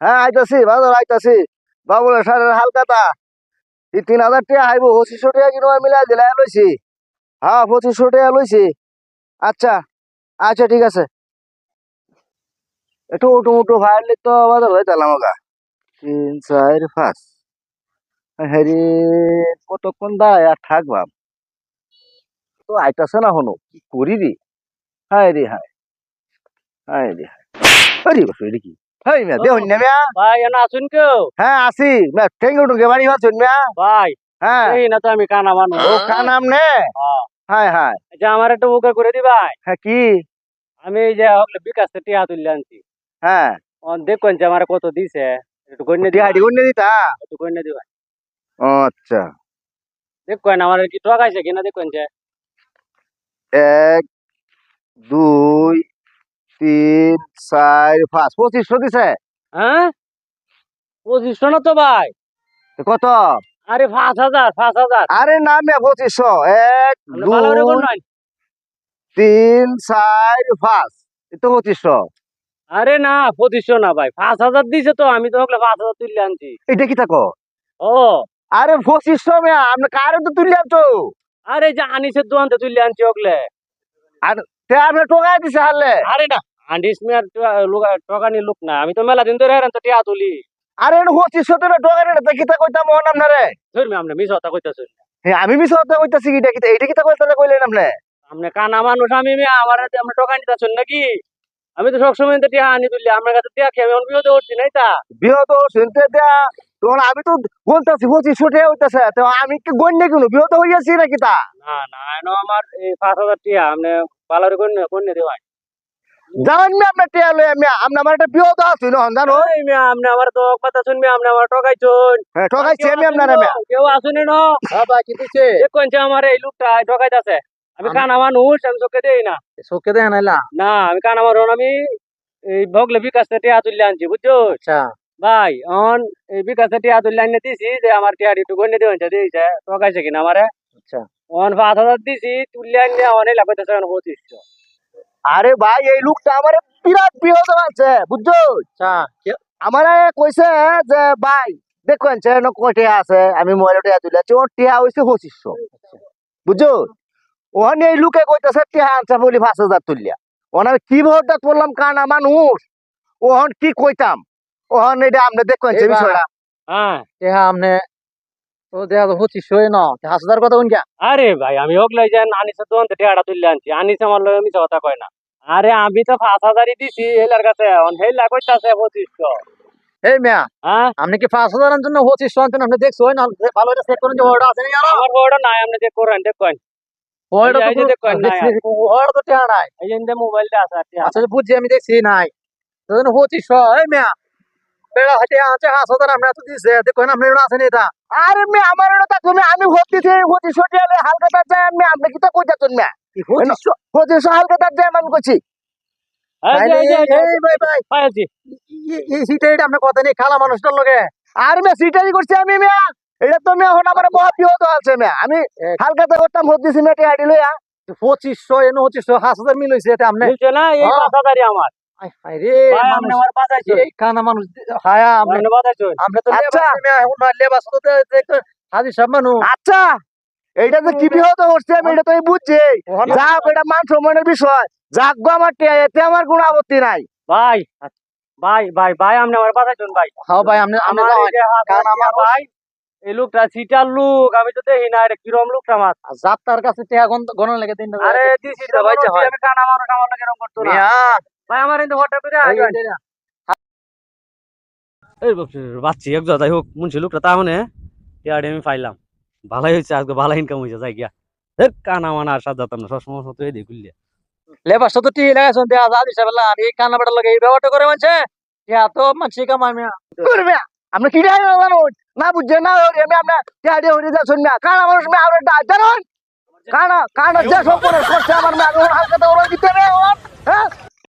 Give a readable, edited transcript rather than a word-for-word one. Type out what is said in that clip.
হ্যাঁ আইতাছি বাজার আইতাছি বাবুলের সারের হালকাতা এই 3,000 টাকা আইব 2500 টাকা কিনো মিলাই দিলে লইছি। হ্যাঁ 2500 টাকা লইছি। আচ্ছা আচ্ছা ঠিক আছে। একটু উঠো উঠো ফাইলে তো বাজার হইতালাম ওগা 3 4 5। হ্যারি কতক্ষণ দাঁড়ায় আর থাকবাম তো আইতাছে না হনো কি করি রে। হায় রে হায় হায় রে হায় আরে বসে এটা কি হাই মিয়া দেহন না মিয়া। ভাই এনা আছেন কেউ? হ্যাঁ আসি মিয়া ঠেঙ্গে উঠুকে বাড়ি আছেন মিয়া। ভাই হ্যাঁ এই না তো আমি কানা মানুষ। ও কানাম নে হায় হায় আচ্ছা আমার একটা উপকার করে দি ভাই। হ্যাঁ কি আমি এই যে হকলে বিকাশ থেকে টিয়া তুলে আনছি। হ্যাঁ দেখুন যে আমার কত দিছে একটু গণ্য দি। টিহাডি গুনে দিতা। একটু গণ্য দি ভাই। ও আচ্ছা দেখুন আমার কি ঠকাইছে কিনা দেখুন যে 1 2 3 4 5 2500 দিছে। হ্যাঁ 2500 না তো ভাই। কত? আরে 5,000 আরে না মিয়া 2500 1 ভালো করে 2 কোন নাই। 3 4 5 এই তো 2500। আরে না 2500 না ভাই 5,000 দিছে তো আমি তো হকলে 5,000 তুলে আনছি। এটা কি থাকো? ও আরে 2500 মিয়া আপনি কারে তো তুললে তো। আরে যে আনিসের দোকানতে তুলে আনছি হকলে। আর তে আপনি টোকাই দিছে হারলে। আরে না আনিস মিয়ার টকানি লোক না আমি তো মেলা দিন ধরে হেরান তো টিয়া তুলি। আরে এটা 2500 টাকা টোকাই রে কিতা কইতাম মন আপনারে। ধরমি আপনি মিছ কথা কইতাছেন। আমি মিছ কথা কইতাছি এটা কিতা এটা কিতা কইতালে কইলেন আপনি। আপনি কানা মানুষ আমি আমার হাতে আপনি টকা নিতেছেন নাকি? আমি তো সবসময় তো টিয়া আনি তুলি আমার কাছে টিয়া খেয়ে আমি বিরোধ করছি নাই তা। বিহত শুনতে দেয়া তখন আমি তো বলতেছি 2500 টাকা হইতাছে তো আমি কি গণ্য কেন বিহত হইয়াছি নাকি তা। না না এনো আমার এই 5,000 টিয়া আপনি ভালো করে কন্যা দেওয়াই। জানেন মি আপনার টিয়া লই আমি আপনি আমার একটা বিহত আছি না জানো। ওই মিয়া আপনি আমার তো কথা শুনবি আপনি আমার টকাইছেন। হ্যাঁ ঠকাইছি আমি আপনার আমি। কেউ আসুনি না। বাবা কি দিছে দেখুন যে আমার এই লোকটা ঠকাইতাছে। আমি কানা মানুষ আমি চোখে দেই না। চোখে দেয় নাইলা। না আমি কানা মানুষ আমি এই ভগলে বিকাশ থেকে টিয়া তুলে আনছি বুঝছো। আচ্ছা ভাই অন এই বিকাশ থেকে টিয়া তুলে আনিয়ে দিছি যে আমার টিয়া একটু গন্ডে দিয়েছে দিয়েছে ঠকাইছে কিনা আমারে। আচ্ছা অন 5,000 দিছি তুলে আনিয়ে অনেক লাভ হইতেছে 2500। আরে ভাই এই লোকটা আমার বিরাট বিহত আছে বুঝছো। আচ্ছা আমারে কইছে যে ভাই দেখুন সে কয়টা আছে আমি মোবাইল টিয়া তুলেছি ওর টিয়া হইছে 2500 বুঝছো। ওখানে এই লোকে কইতেছে টিয়া আনছে বলি 5,000 তুলিয়া ওখানে আমি কি ভোটটা করলাম কানা মানুষ ওহন কি কইতাম ওহন এটা আপনি দেখুন সে বিষয়টা। হ্যাঁ টিয়া আপনি ও দেয়া 2500 না 5,000 কথা কোন আরে ভাই আমি ওগুলাই যে আনিসের দোকান থেকে টিয়াটা তুলে আনছি আনিস আমার লগে মিছা কথা কয় না। আরে আমি তো 5,000 দিছি হেলার কাছে অন হেলা কইতাছে 2500। এই মিয়া হ্যাঁ আপনি কি 5,000 এর জন্য 2500 আনছেন আপনি দেখছো না ভালো করে চেক করুন যে ওটা আছে না আমার বড় নাই আপনি যে করেন দেখুন। ওটা এই যে দেখুন নাই ওটা তো টিয়া নাই। এই যে মোবাইলটা আছে আচ্ছা বুঝছি আমি দেখছি নাই তো 2500 এই মিয়া বেড়া হাতে আছে 5,000 আমরা তো দিছে দেখুন আপনি ওটা আছে না এটা। আরে মিয়া আমার ওটা তুমি আমি ভর্তি থেকে 2500 টাকা হালকা তার যায় আমি আপনি কি তো কইতাছেন মিয়া 2500 হালকা তার যায় আমি কইছি। এই ভাই ভাই পাইছি এই সিটাইটা আপনি কথা নেই খালা মানুষটার লগে আর মিয়া সিটাই করছি আমি মিয়া এটা তো মিয়া এখন আমার বহুত বিহত আছে মিয়া আমি হালকাতে করতাম ভর্তি সিমেন্টে আইডি লইয়া 2500 এনে 2500 5,000 মিল হইছে এটা আপনি বুঝছো না এই 5,000 আমার আই রে ভাই আপনি আমার বাজাইছো এই কানা মানুষ হায়া আমরা আপনি বাজাইছো আমরা তো লেবাস মিয়া এখন লেবাস তো দেখতে হাজি সব মানুষ। আচ্ছা এইটা যে কি বিহত হচ্ছে আমি এটা তো বুঝছি যাক এটা মান সম্মানের বিষয় যাক গো আমার এতে আমার কোনো আপত্তি নাই। ভাই ভাই ভাই ভাই আপনি আমার বাজাইছেন ভাই। হ্যাঁ ভাই আপনি আমার এই যে কারণ আমার ভাই এই লোকটা সিটার লোক আমি তো দেখি না এটা কিরম লোকটা আমার যাত্রার কাছে টেয়া গণন লেগে দিন আরে দিছি তো ভাই আমি কানা মানুষ আমার লাগে এরকম করতো না ভাই আমার কিন্তু হঠাৎ করে এই বাচ্চি এক যাই হোক মুন্সি লোকটা তা মানে টিয়াড়ি আমি পাইলাম ভালোই হয়েছে আজকে ভালো ইনকাম হয়েছে যাই গিয়া কানা মানা আর সাথে যেতাম না সবসময় মতো এই দেখুলিয়া লেবাস তো টি লাগাইছেন দেয়া যা দিছে বলা আর এই কানা বেটা লাগে এই ব্যবহারটা করে মানছে ইয়া তো মানছি কামাই মিয়া করবে আমরা কি জানো না বুঝছে না আমি আমরা টিয়াড়ি হরি যা শুন না কানা মানুষ মে আমরা জানেন কানা কানা যে সব করে করছে আমার মে হালকা তো ওরা দিতে রে হ্যাঁ